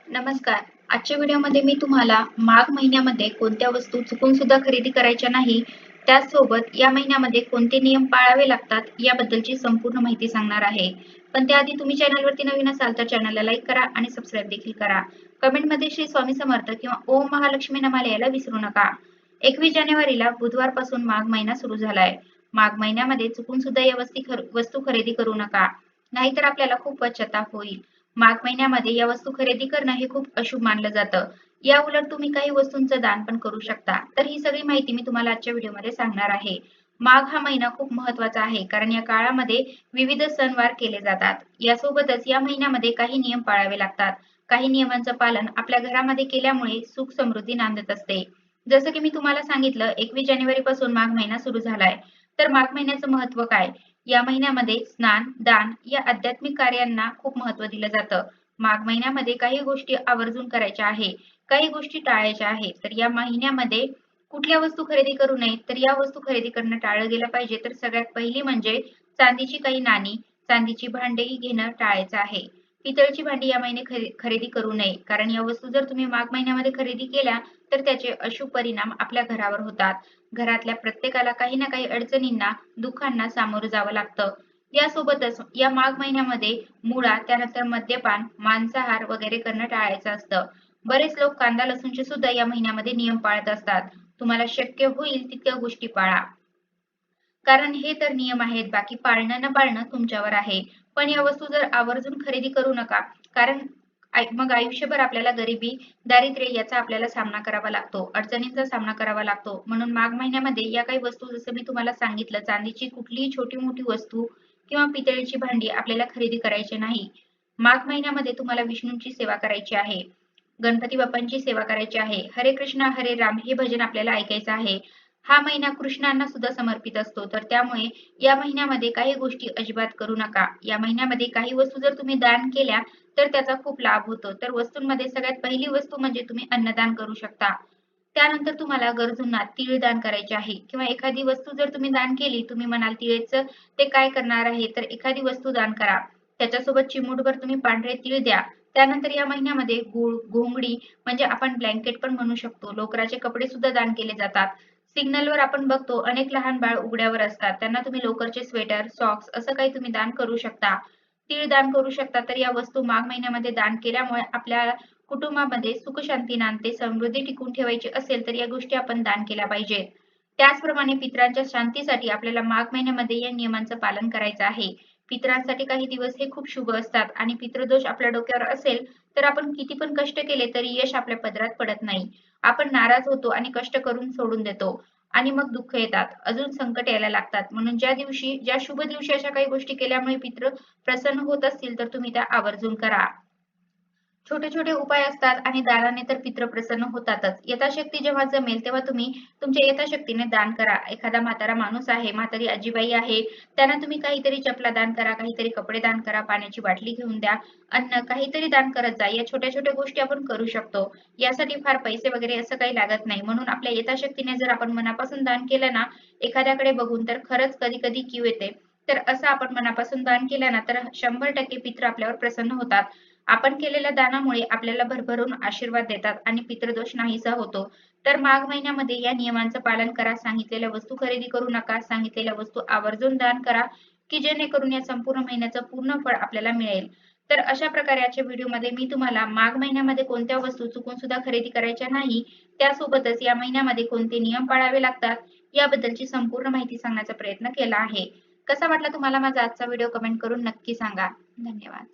नमस्कार. आजच्या व्हिडिओमध्ये मी तुम्हाला माघ महिन्यामध्ये कोणत्या वस्तू चुकून सुद्धा खरेदी करायच्या नाही, त्याचसोबत या महिन्यामध्ये कोणते नियम पाळावे लागतात याबद्दलची संपूर्ण माहिती सांगणार आहे. पण त्याआधी तुम्ही चॅनलवरती नवीन असाल तर चॅनलला लाईक करा आणि सबस्क्राईब देखील करा. कमेंटमध्ये श्री स्वामी समर्थ किंवा ओम महालक्ष्मी नमः लिहायला विसरू नका. 21 जानेवारीला बुधवारपासून माघ महिना सुरू झालाय. माघ महिन्यामध्ये चुकून सुद्धा या वस्तू खरेदी करू नका, नाहीतर आपल्याला खूप पश्चाताप होईल. माघ महिन्यामध्ये या वस्तू खरेदी करणं हे खूप अशुभ मानलं जातं. या उलट तुम्ही काही वस्तूंचं दान पण करू शकता. तर ही सगळी माहिती मी तुम्हाला आजच्या व्हिडिओमध्ये सांगणार आहे. माघ हा महिना खूप महत्त्वाचा आहे, कारण या काळामध्ये विविध सणवार केले जातात. यासोबतच या महिन्यामध्ये काही नियम पाळावे लागतात. काही नियमांचं पालन आपल्या घरामध्ये केल्यामुळे सुख समृद्धी नांदत असते. जसं की मी तुम्हाला सांगितलं, 21 जानेवारीपासून माघ महिना सुरू झालाय. तर माघ महिन्याचं महत्त्व काय? या महिन्यामध्ये स्नान, दान या आध्यात्मिक कार्यांना खूप महत्त्व दिलं जातं. माघ महिन्यामध्ये काही गोष्टी आवर्जून करायच्या आहे, काही गोष्टी टाळायच्या आहे. तर या महिन्यामध्ये कुठल्या वस्तू खरेदी करू नये, तर या वस्तू खरेदी करणं टाळलं गेलं पाहिजे. तर सगळ्यात पहिली म्हणजे चांदीची काही नाणी, चांदीची भांडी घेणं टाळायचं आहे. पितळची भांडी या महिने खरेदी करू नये, कारण या वस्तू जर तुम्ही माघ महिन्यामध्ये खरेदी केल्या तर त्याचे अशुभ परिणाम आपल्या घरावर होतात. घरातल्या प्रत्येकाला काही ना काही अडचणींना, दुःखांना सामोरं जावं लागतं. यासोबतच या माघ महिन्यामध्ये मुळा, त्यानंतर मद्यपान, मांसाहार वगैरे करणं टाळायचं असतं. बरेच लोक कांदा लसूणचे सुद्धा या महिन्यामध्ये नियम पाळत असतात. तुम्हाला शक्य होईल तितक्या गोष्टी पाळा. कारण हे तर नियम आहेत, बाकी पाळणं न पाळणं तुमच्यावर आहे. पण या वस्तू जर आवर्जून खरेदी करू नका, कारण मग आयुष्यभर आपल्याला गरिबी, दारिद्र्य याचा आपल्याला सामना करावा लागतो, अडचणींचा सामना करावा लागतो. म्हणून माघ महिन्यामध्ये या काही वस्तू, जसं मी तुम्हाला सांगितलं, चांदीची कुठलीही छोटी-मोठी वस्तू किंवा पितळेची भांडी आपल्याला खरेदी करायची नाही. माघ महिन्यामध्ये तुम्हाला विष्णूंची सेवा करायची आहे, गणपती बाप्पांची सेवा करायची आहे, हरे कृष्ण हरे राम हे भजन आपल्याला ऐकायचं आहे. हा महिना कृष्णांना सुद्धा समर्पित असतो, तर त्यामुळे या महिन्यामध्ये काही गोष्टी अजिबात करू नका. या महिन्यामध्ये काही वस्तू जर तुम्ही दान केल्या तर त्याचा खूप लाभ होतो. तर वस्तूंमध्ये सगळ्यात पहिली वस्तू म्हणजे तुम्ही अन्नदान करू शकता. त्यानंतर तुम्हाला गरजूंना तीळ दान करायचे आहे, किंवा एखादी वस्तू जर तुम्ही दान केली, तुम्ही म्हणाल तीळचं ते काय करणार आहे, तर एखादी वस्तू दान करा. त्याच्यासोबत चिमूटभर तुम्ही पांढरे तीळ द्या. त्यानंतर या महिन्यामध्ये गूळ, घोंगडी म्हणजे आपण ब्लँकेट पण म्हणू शकतो, लोकराचे कपडे सुद्धा दान केले जातात. सिग्नलवर आपण बघतो अनेक लहान बाळ उघड्यावर असतात, त्यांना तुम्ही लोकरचे स्वेटर, सॉक्स असं काही तुम्ही दान करू शकता. तीळ दान करू शकता. तर या वस्तू माघ महिन्यामध्ये दान केल्यामुळे आपल्या कुटुंबामध्ये सुख शांती नांदते. समृद्धी टिकून ठेवायची असेल तर या गोष्टी आपण दान केल्या पाहिजेत. त्याचप्रमाणे पितरांच्या शांतीसाठी आपल्याला माघ महिन्यामध्ये या नियमांचं पालन करायचं आहे. पितरांसाठी काही दिवस हे खूप शुभ असतात, आणि पितृदोष आपल्या डोक्यावर असेल तर आपण किती पण कष्ट केले तरी यश आपल्या पदरात पडत नाही. आपण नाराज होतो आणि कष्ट करून सोडून देतो, आणि मग दुःख येतात, अजून संकट यायला लागतात. म्हणून ज्या शुभ दिवशी अशा काही गोष्टी केल्यामुळे पितृ प्रसन्न होत असतील तर तुम्ही त्या आवर्जून करा. छोटे-छोटे उपाय असतात, आणि दानाने तर पितृ प्रसन्न होतातच. यथाशक्ती जेव्हा जमेल तेव्हा तुम्ही तुमच्या यथाशक्तीने दान करा. एखादा म्हातारा माणूस आहे, म्हातारी आजीबाई आहे, त्यांना तुम्ही काहीतरी चपला दान करा, काहीतरी कपडे दान करा, पाण्याची बाटली घेऊन द्या, अन्न काहीतरी दान करत जा. या छोट्या-छोट्या गोष्टी आपण करू शकतो. यासाठी फार पैसे वगैरे असं काही लागत नाही. म्हणून आपल्या यथाशक्तीने जर आपण मनापासून दान केलं ना, एखाद्याकडे बघून, तर खरंच कधी-कधी कीव येते. तर असं आपण मनापासून दान केलं ना, तर 100% पितृ आपल्यावर प्रसन्न होतात. आपण केलेल्या दानामुळे आपल्याला भरभरून आशीर्वाद देतात, आणि पितृदोष नाहीसा होतो. तर माघ महिन्यामध्ये या नियमांचं पालन करा. सांगितलेल्या वस्तू खरेदी करू नका. सांगितलेल्या वस्तू आवर्जून दान करा, की जेणेकरून या संपूर्ण महिन्याचं पूर्ण फळ आपल्याला मिळेल. तर अशा प्रकारे आजच्या व्हिडिओमध्ये मी तुम्हाला माघ महिन्यामध्ये कोणत्या वस्तू चुकून सुद्धा खरेदी करायच्या नाही, त्यासोबतच या महिन्यामध्ये कोणते नियम पाळावे लागतात याबद्दलची संपूर्ण माहिती सांगण्याचा प्रयत्न केला आहे. कसा वाटला तुम्हाला माझा आजचा व्हिडिओ? कमेंट करून नक्की सांगा. धन्यवाद.